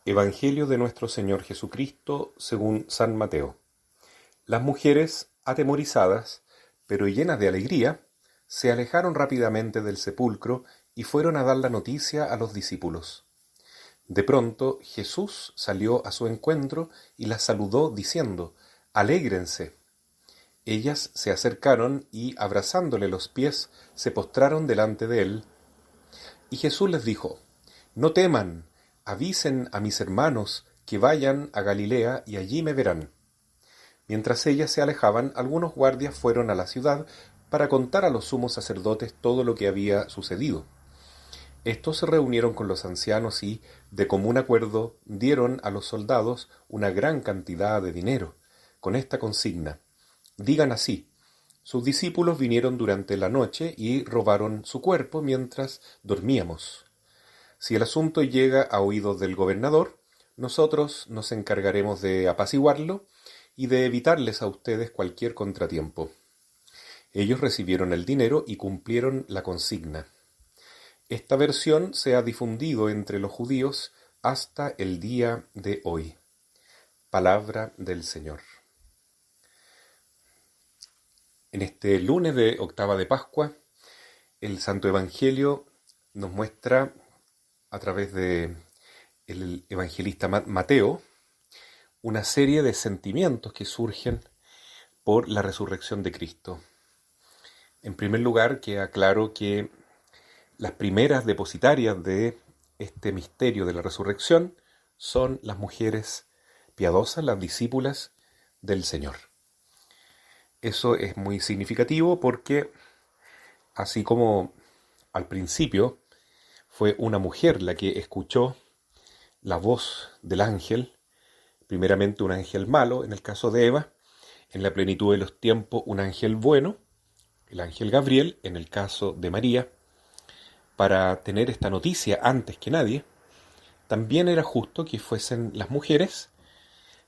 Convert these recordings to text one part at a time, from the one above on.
Evangelio de nuestro Señor Jesucristo según San Mateo. Las mujeres, atemorizadas, pero llenas de alegría, se alejaron rápidamente del sepulcro y fueron a dar la noticia a los discípulos. De pronto Jesús salió a su encuentro y las saludó diciendo: «Alégrense». Ellas se acercaron y, abrazándole los pies, se postraron delante de él. Y Jesús les dijo: «No teman, avisen a mis hermanos que vayan a Galilea y allí me verán». Mientras ellas se alejaban, algunos guardias fueron a la ciudad para contar a los sumos sacerdotes todo lo que había sucedido. Estos se reunieron con los ancianos y, de común acuerdo, dieron a los soldados una gran cantidad de dinero, con esta consigna: «Digan así: sus discípulos vinieron durante la noche y robaron su cuerpo mientras dormíamos. Si el asunto llega a oídos del gobernador, nosotros nos encargaremos de apaciguarlo y de evitarles a ustedes cualquier contratiempo». Ellos recibieron el dinero y cumplieron la consigna. Esta versión se ha difundido entre los judíos hasta el día de hoy. Palabra del Señor. En este lunes de octava de Pascua, el Santo Evangelio nos muestra, a través de el evangelista Mateo, una serie de sentimientos que surgen por la resurrección de Cristo. En primer lugar, queda claro que las primeras depositarias de este misterio de la resurrección son las mujeres piadosas, las discípulas del Señor. Eso es muy significativo porque, así como al principio fue una mujer la que escuchó la voz del ángel, primeramente un ángel malo, en el caso de Eva, en la plenitud de los tiempos un ángel bueno, el ángel Gabriel, en el caso de María, para tener esta noticia antes que nadie, también era justo que fuesen las mujeres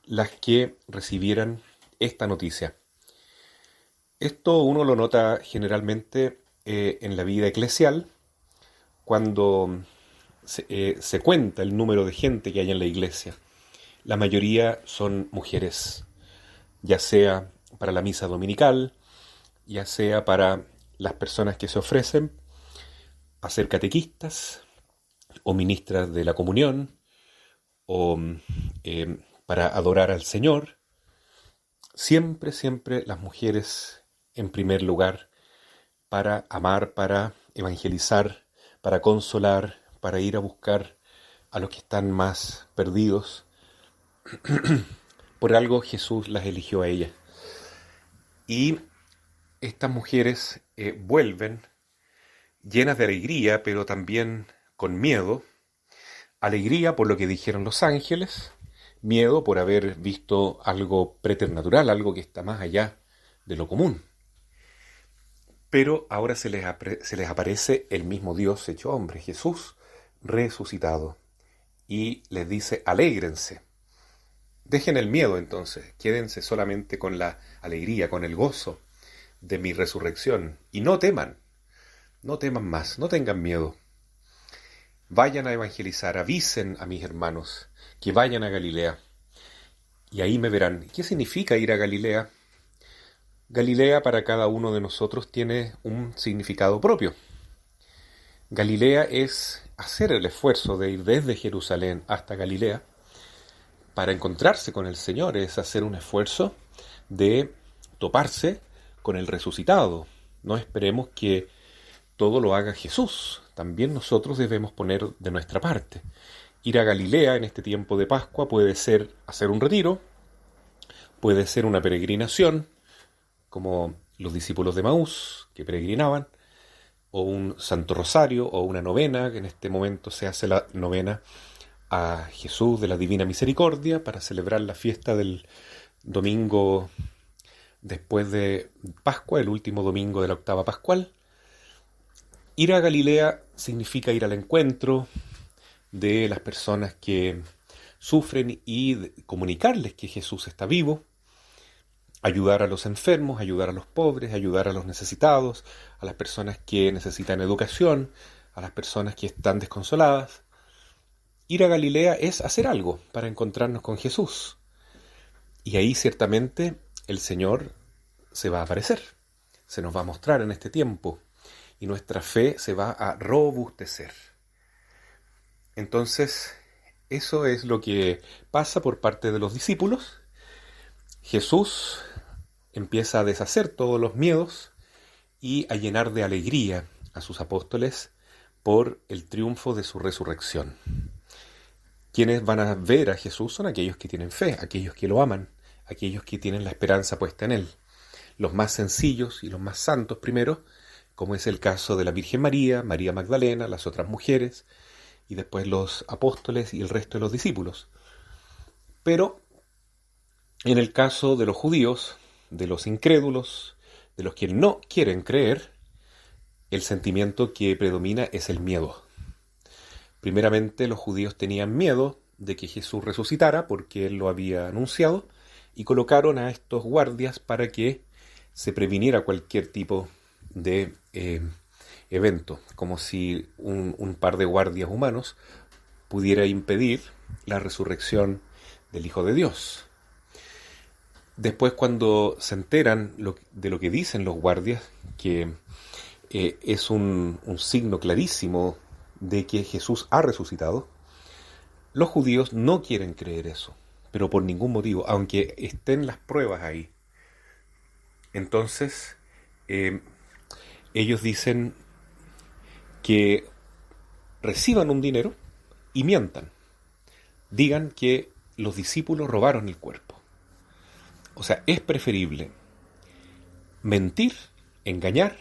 las que recibieran esta noticia. Esto uno lo nota generalmente en la vida eclesial, cuando se cuenta el número de gente que hay en la iglesia. La mayoría son mujeres, ya sea para la misa dominical, ya sea para las personas que se ofrecen a ser catequistas o ministras de la comunión o para adorar al Señor. Siempre, siempre las mujeres en primer lugar, para amar, para evangelizar, para consolar, para ir a buscar a los que están más perdidos. Por algo Jesús las eligió a ellas. Y estas mujeres vuelven llenas de alegría, pero también con miedo. Alegría por lo que dijeron los ángeles, miedo por haber visto algo preternatural, algo que está más allá de lo común. Pero ahora se les aparece el mismo Dios hecho hombre, Jesús resucitado, y les dice: alégrense. Dejen el miedo entonces, quédense solamente con la alegría, con el gozo de mi resurrección, y no teman más, no tengan miedo. Vayan a evangelizar, avisen a mis hermanos que vayan a Galilea, y ahí me verán. ¿Qué significa ir a Galilea? Galilea para cada uno de nosotros tiene un significado propio. Galilea es hacer el esfuerzo de ir desde Jerusalén hasta Galilea para encontrarse con el Señor, es hacer un esfuerzo de toparse con el resucitado. No esperemos que todo lo haga Jesús, también nosotros debemos poner de nuestra parte. Ir a Galilea en este tiempo de Pascua puede ser hacer un retiro, puede ser una peregrinación, como los discípulos de Maús que peregrinaban, o un Santo Rosario, o una novena, que en este momento se hace la novena a Jesús de la Divina Misericordia para celebrar la fiesta del domingo después de Pascua, el último domingo de la octava pascual. Ir a Galilea significa ir al encuentro de las personas que sufren y comunicarles que Jesús está vivo, ayudar a los enfermos, ayudar a los pobres, ayudar a los necesitados, a las personas que necesitan educación, a las personas que están desconsoladas. ir a Galilea es hacer algo para encontrarnos con Jesús. Y ahí ciertamente el Señor se va a aparecer, se nos va a mostrar en este tiempo y nuestra fe se va a robustecer. Entonces, eso es lo que pasa por parte de los discípulos. Jesús empieza a deshacer todos los miedos y a llenar de alegría a sus apóstoles por el triunfo de su resurrección. Quienes van a ver a Jesús son aquellos que tienen fe, aquellos que lo aman, aquellos que tienen la esperanza puesta en Él. Los más sencillos y los más santos primero, como es el caso de la Virgen María, María Magdalena, las otras mujeres, y después los apóstoles y el resto de los discípulos. Pero en el caso de los judíos, de los incrédulos, de los que no quieren creer, el sentimiento que predomina es el miedo. Primeramente, los judíos tenían miedo de que Jesús resucitara porque Él lo había anunciado y colocaron a estos guardias para que se previniera cualquier tipo de evento, como si un par de guardias humanos pudiera impedir la resurrección del Hijo de Dios. Después, cuando se enteran de lo que dicen los guardias, que es un signo clarísimo de que Jesús ha resucitado, los judíos no quieren creer eso, pero por ningún motivo, aunque estén las pruebas ahí. Entonces, ellos dicen que reciban un dinero y mientan. Digan que los discípulos robaron el cuerpo. O sea, es preferible mentir, engañar,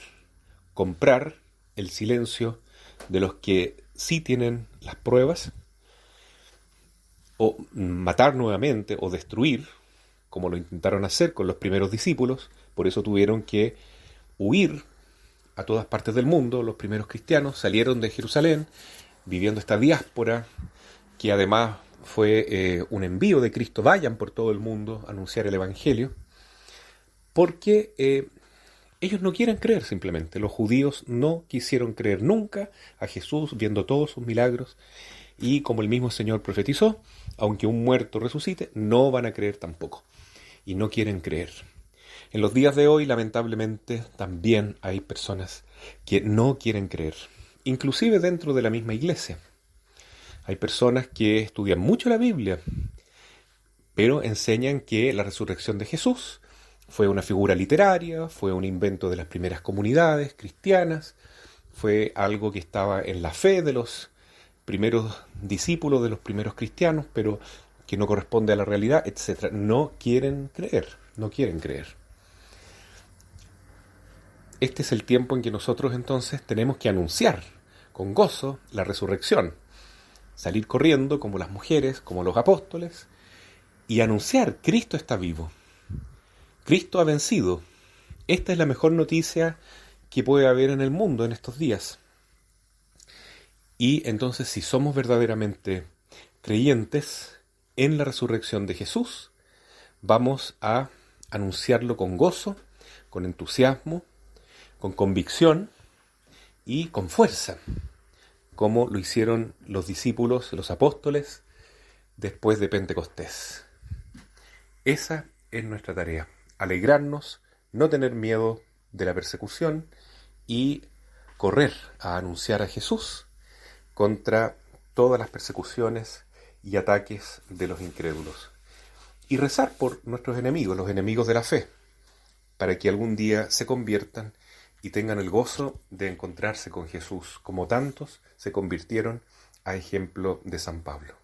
comprar el silencio de los que sí tienen las pruebas, o matar nuevamente o destruir, como lo intentaron hacer con los primeros discípulos. Por eso tuvieron que huir a todas partes del mundo. Los primeros cristianos salieron de Jerusalén, viviendo esta diáspora, que además fue un envío de Cristo. Vayan por todo el mundo a anunciar el Evangelio, porque ellos no quieren creer simplemente. Los judíos no quisieron creer nunca a Jesús, viendo todos sus milagros, y como el mismo Señor profetizó, aunque un muerto resucite, no van a creer tampoco, y no quieren creer. En los días de hoy, lamentablemente, también hay personas que no quieren creer, inclusive dentro de la misma iglesia. Hay personas que estudian mucho la Biblia, pero enseñan que la resurrección de Jesús fue una figura literaria, fue un invento de las primeras comunidades cristianas, fue algo que estaba en la fe de los primeros discípulos, de los primeros cristianos, pero que no corresponde a la realidad, etc. No quieren creer, no quieren creer. Este es el tiempo en que nosotros entonces tenemos que anunciar con gozo la resurrección, salir corriendo como las mujeres, como los apóstoles, y anunciar: Cristo está vivo, Cristo ha vencido. Esta es la mejor noticia que puede haber en el mundo en estos días. Y entonces, si somos verdaderamente creyentes en la resurrección de Jesús, vamos a anunciarlo con gozo, con entusiasmo, con convicción y con fuerza, como lo hicieron los discípulos, los apóstoles, después de Pentecostés. Esa es nuestra tarea: alegrarnos, no tener miedo de la persecución y correr a anunciar a Jesús contra todas las persecuciones y ataques de los incrédulos. Y rezar por nuestros enemigos, los enemigos de la fe, para que algún día se conviertan y tengan el gozo de encontrarse con Jesús, como tantos se convirtieron a ejemplo de San Pablo.